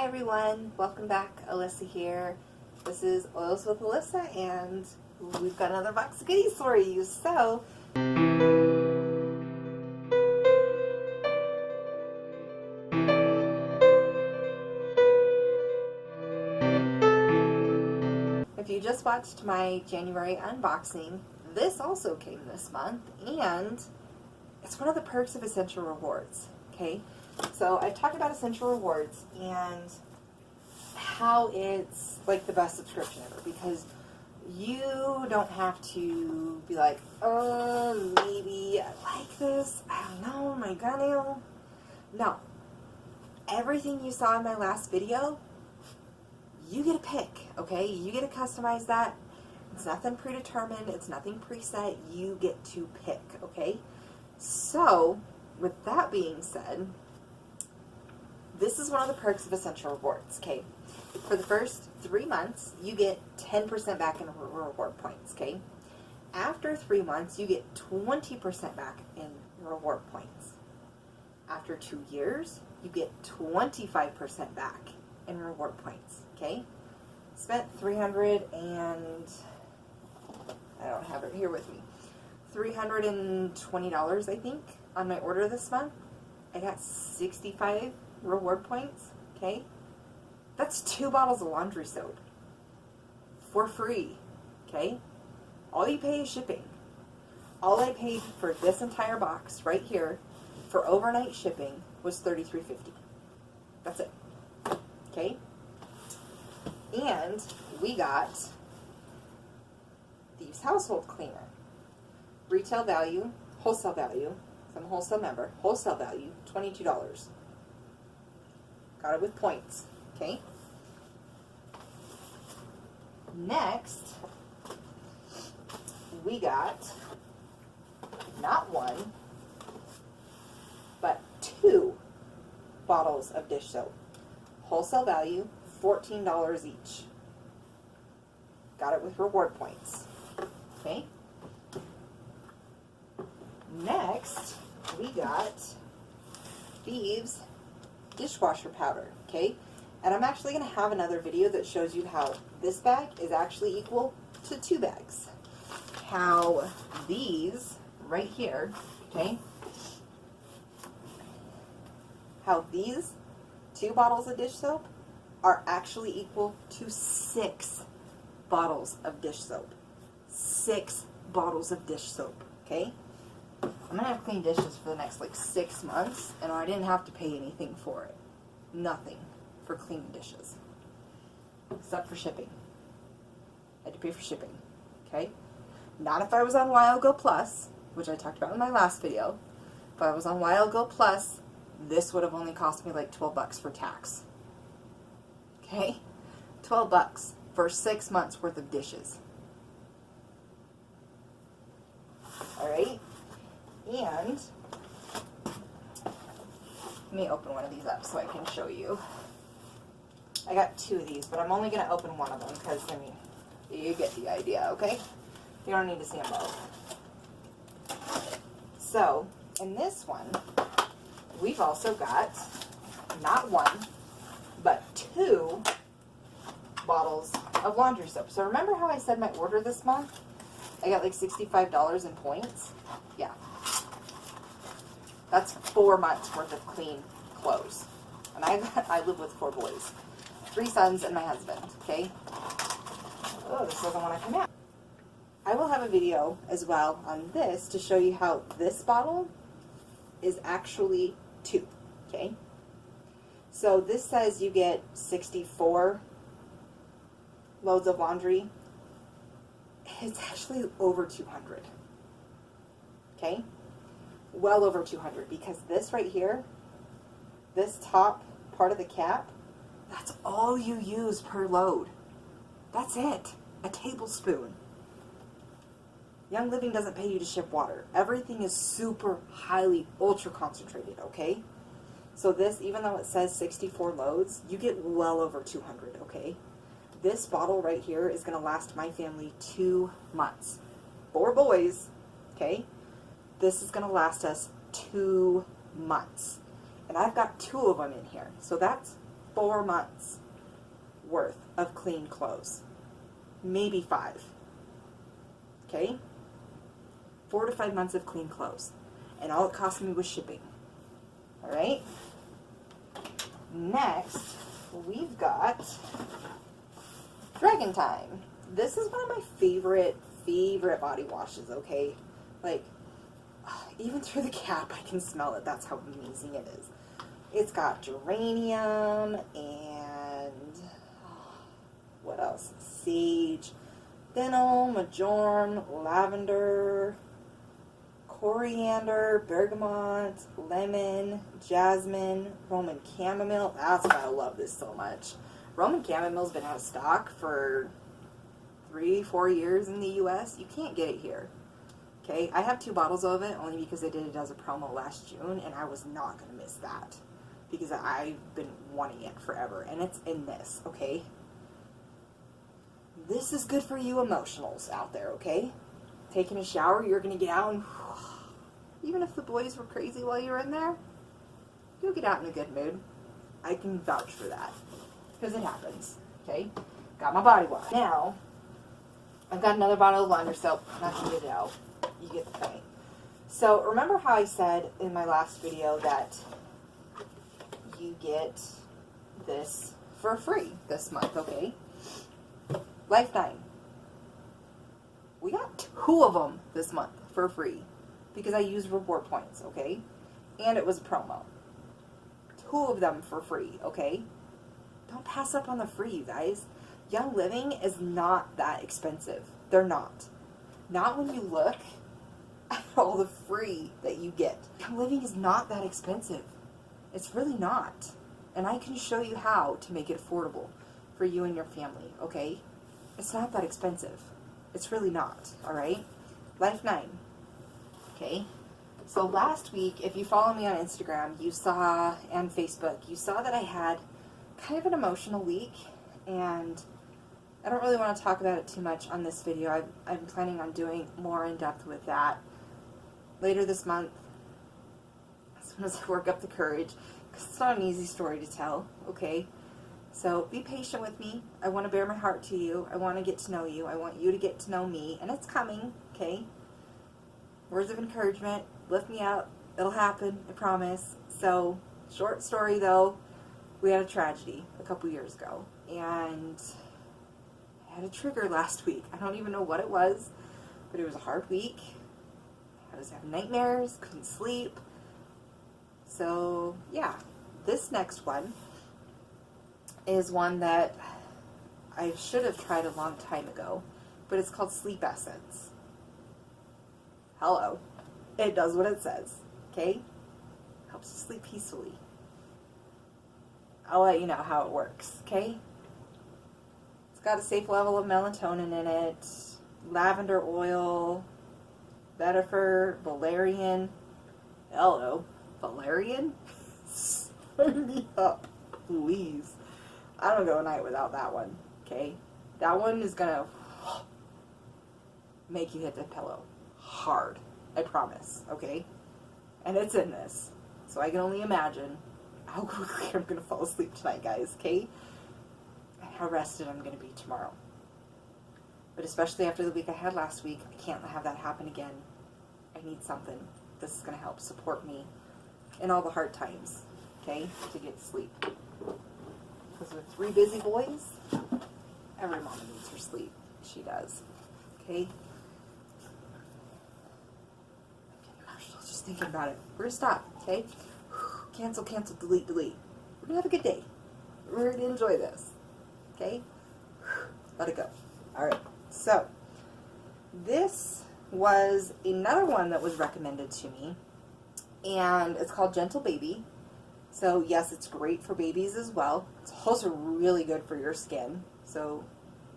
Hi everyone, welcome back. Alyssa here. This is Oils with Alyssa, and we've got another box of goodies for you. So, if you just watched my January unboxing, this also came this month, and it's one of the perks of Essential Rewards, okay? So I've talked about Essential Rewards and how it's like the best subscription ever, because you don't have to be like, oh, maybe I like this, I don't know, am I gonna? No. Everything you saw in my last video, you get a pick, okay? You get to customize that. It's nothing predetermined, it's nothing preset, you get to pick, okay? So, with that being said, this is one of the perks of Essential Rewards, okay? For the first 3 months, you get 10% back in reward points, okay? After 3 months, you get 20% back in reward points. After 2 years, you get 25% back in reward points, okay? Spent $300 and I don't have it here with me. $320, I think, on my order this month. I got 65 reward points, okay? That's 2 bottles of laundry soap for free, okay? All you pay is shipping. All I paid for this entire box right here for overnight shipping was $33.50. That's it, okay? And we got Thieves Household Cleaner. Retail value, wholesale value, I'm a wholesale member, wholesale value, $22. Got it with points, okay? Next, we got not 1, but 2 bottles of dish soap. Wholesale value, $14 each. Got it with reward points, okay? Next, we got Thieves dishwasher powder, okay? And I'm actually going to have another video that shows you how this bag is actually equal to 2 bags. How these right here, okay? How these 2 bottles of dish soap are actually equal to 6 bottles of dish soap. 6 bottles of dish soap, okay? I'm going to have clean dishes for the next like 6 months, and I didn't have to pay anything for it. Nothing for cleaning dishes. Except for shipping. I had to pay for shipping, okay? Not if I was on Wild Go Plus, which I talked about in my last video. If I was on Wild Go Plus, this would have only cost me like $12 for tax. Okay? $12 for 6 months worth of dishes. Alright? And let me open one of these up so I can show you. I got 2 of these, but I'm only going to open one of them because, I mean, you get the idea, okay? You don't need to see them both. So, in this one, we've also got not 1, but 2 bottles of laundry soap. So remember how I said my order this month? I got like $65 in points? Yeah. That's 4 months worth of clean clothes. And I live with 4 boys. 3 sons and my husband, okay? Oh, this doesn't want to come out. I will have a video as well on this to show you how this bottle is actually 2, okay? So this says you get 64 loads of laundry. It's actually over 200, okay? Well over 200, because this right here, this top part of the cap, that's all you use per load. That's it. A tablespoon. Young Living doesn't pay you to ship water. Everything is super highly ultra concentrated, okay? So this, even though it says 64 loads, you get well over 200, okay? This bottle right here is going to last my family 2 months. 4 boys, okay? This is going to last us 2 months. And I've got 2 of them in here. So that's 4 months worth of clean clothes. Maybe 5. Okay? 4 to 5 months of clean clothes. And all it cost me was shipping. Alright? Next, we've got Dragon Time. This is one of my favorite body washes, okay? Like, even through the cap, I can smell it. That's how amazing it is. It's got geranium and what else? Sage, fennel, marjoram, lavender, coriander, bergamot, lemon, jasmine, Roman chamomile. That's why I love this so much. Roman chamomile's been out of stock for 3-4 years in the US. You can't get it here. Okay, I have 2 bottles of it only because they did it as a promo last June, and I was not going to miss that because I've been wanting it forever, and it's in this, okay? This is good for you emotionals out there, okay? Taking a shower, you're going to get out and even if the boys were crazy while you were in there, you'll get out in a good mood. I can vouch for that because it happens, okay? Got my body wash. Now, I've got another bottle of Wonder Soap, not to get it out. You get the point. So, remember how I said in my last video that you get this for free this month, okay? Lifetime. We got 2 of them this month for free because I used reward points, okay? And it was a promo. 2 of them for free, okay? Don't pass up on the free, you guys. Young Living is not that expensive. They're not. Not when you look at all the free that you get. Young Living is not that expensive. It's really not. And I can show you how to make it affordable for you and your family, okay? It's not that expensive. It's really not, alright? Life 9. Okay? So last week, if you follow me on Instagram, you saw, and Facebook, you saw that I had kind of an emotional week, and I don't really want to talk about it too much on this video. I'm planning on doing more in depth with that later this month, as soon as I work up the courage, because it's not an easy story to tell, okay? So be patient with me. I want to bear my heart to you. I want to get to know you. I want you to get to know me, and it's coming, okay? Words of encouragement, lift me up. It'll happen, I promise. So, short story though, we had a tragedy a couple years ago, and I had a trigger last week. I don't even know what it was, but it was a hard week. I was having nightmares, couldn't sleep. So, yeah, this next one is one that I should have tried a long time ago, but it's called Sleep Essence. Hello. It does what it says, okay? Helps you sleep peacefully. I'll let you know how it works, okay? It's got a safe level of melatonin in it, lavender oil, vetiver, valerian. Hello, valerian? Sign me up, please. I don't go a night without that one, okay? That one is gonna make you hit the pillow hard, I promise, okay? And it's in this, so I can only imagine how quickly I'm gonna fall asleep tonight, guys, okay? And how rested I'm gonna be tomorrow. But especially after the week I had last week, I can't have that happen again. I need something. This is gonna help support me in all the hard times, okay? To get sleep. Because with 3 busy boys, every mom needs her sleep. She does. Okay? I'm getting emotional just thinking about it. We're going to stop. Okay? Cancel, cancel, delete, delete. We're going to have a good day. We're going to enjoy this. Okay? Let it go. Alright. So, this was another one that was recommended to me. And it's called Gentle Baby. So, yes, it's great for babies as well. It's also really good for your skin. So,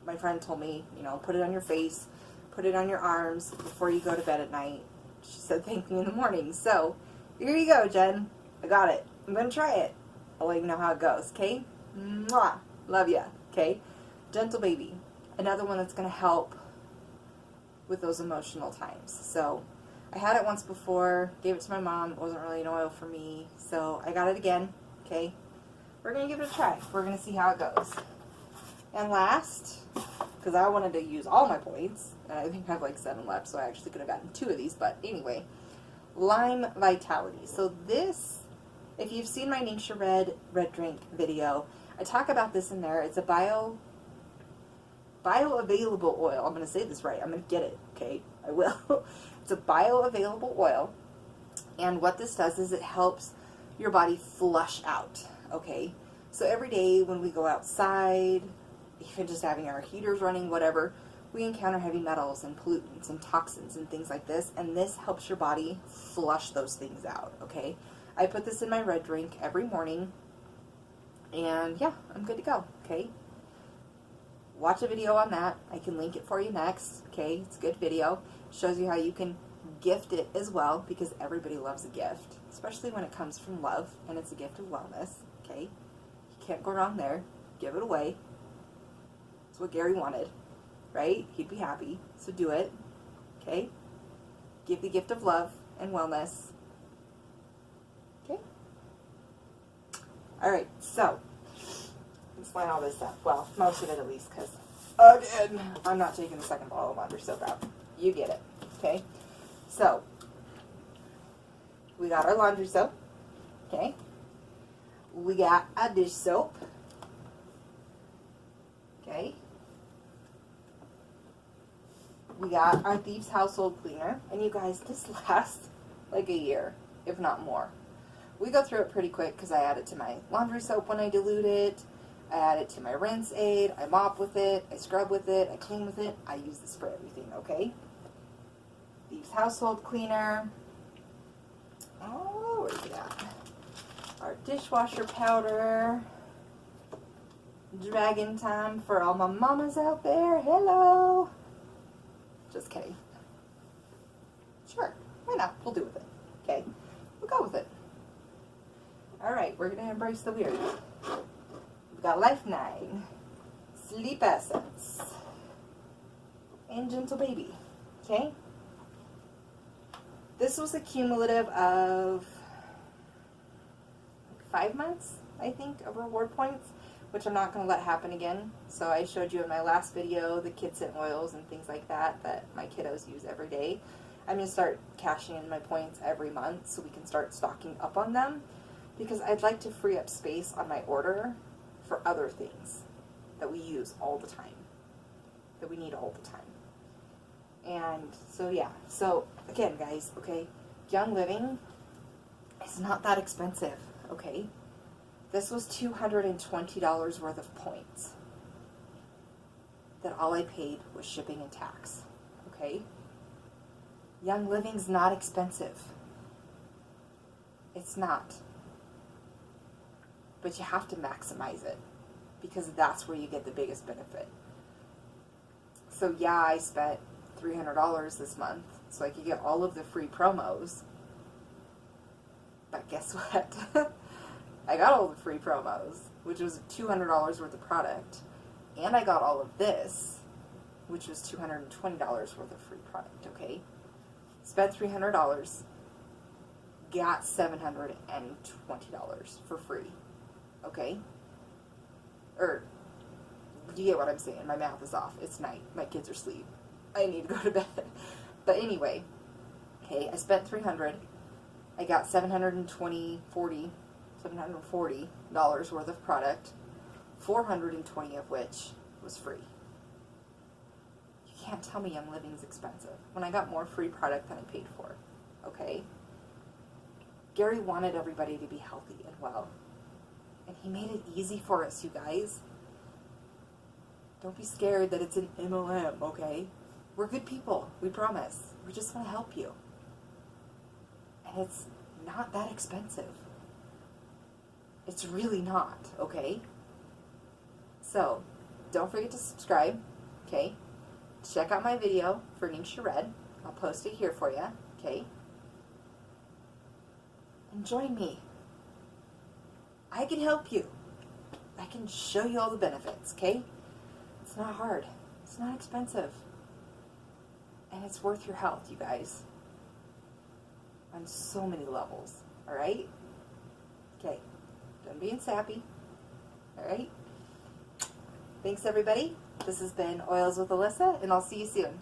my friend told me, you know, put it on your face, put it on your arms before you go to bed at night. She said thank me in the morning. So, here you go, Jen. I got it. I'm going to try it. I'll let you know how it goes, okay? Mwah! Love ya, okay? Gentle Baby. Another one that's going to help with those emotional times. So, I had it once before, gave it to my mom. It wasn't really an oil for me, so I got it again, okay? we're going to give it a try. We're going to see how it goes. And last, because I wanted to use all my points, and I think I have like 7 left, so I actually could have gotten 2 of these, but anyway, Lime Vitality. So this, if you've seen my Ningxia Red Drink video, I talk about this in there. It's a bioavailable oil. I'm going to say this right. I'm going to get it, okay? I will. It's a bioavailable oil, and what this does is it helps your body flush out, okay? So every day when we go outside, even just having our heaters running, whatever, we encounter heavy metals and pollutants and toxins and things like this, and this helps your body flush those things out, okay? I put this in my red drink every morning, and yeah, I'm good to go, okay? Watch a video on that. I can link it for you next, okay? It's a good video. Shows you how you can gift it as well, because everybody loves a gift, especially when it comes from love, and it's a gift of wellness, okay? You can't go wrong there. Give it away. It's what Gary wanted, right? He'd be happy, so do it, okay? Give the gift of love and wellness, okay? All right, so let's line all this up. Well, most of it at least, because again, I'm not taking the second bottle of laundry soap out. You get it, okay? So we got our laundry soap, okay? We got a dish soap, okay? We got our Thieves Household Cleaner, and you guys, this lasts like a year, if not more. We go through it pretty quick because I add it to my laundry soap when I dilute it. I add it to my rinse aid. I mop with it. I scrub with it. I clean with it. I use this for everything, okay? Thieves Household Cleaner. Oh, where's it at? Our dishwasher powder. Dragon time for all my mamas out there. Hello. Just kidding. Sure, why not? We'll do with it. Okay, we'll go with it. All right, we're gonna embrace the weird. We've got Life 9, Sleep Essence, and Gentle Baby. Okay. This was a cumulative of 5 months, I think, of reward points, which I'm not going to let happen again. So I showed you in my last video the kid scent oils and things like that my kiddos use every day. I'm going to start cashing in my points every month so we can start stocking up on them, because I'd like to free up space on my order for other things that we use all the time, that we need all the time. And so yeah, so again guys, okay, Young Living is not that expensive, okay? This was $220 worth of points that all I paid was shipping and tax, okay? Young Living's not expensive. It's not. But you have to maximize it, because that's where you get the biggest benefit. So yeah, I spent $300 this month so I could get all of the free promos. But guess what? I got all the free promos, which was $200 worth of product. And I got all of this, which was $220 worth of free product, okay? Spent $300, got $720 for free, okay? Or, you get what I'm saying. My math is off. It's night. My kids are asleep. I need to go to bed. But anyway, okay, I spent $300. I got $740 worth of product, $420 of which was free. You can't tell me Young Living's expensive when I got more free product than I paid for, okay? Gary wanted everybody to be healthy and well, and he made it easy for us, you guys. Don't be scared that it's an MLM, okay? We're good people, we promise. We just want to help you. And it's not that expensive. It's really not, okay? So, don't forget to subscribe, okay? Check out my video for Ningxia Red. I'll post it here for you, okay? And join me. I can help you. I can show you all the benefits, okay? It's not hard. It's not expensive. And it's worth your health, you guys. On so many levels, alright? Okay. Done being sappy. All right? Thanks, everybody. This has been Oils with Alyssa, and I'll see you soon.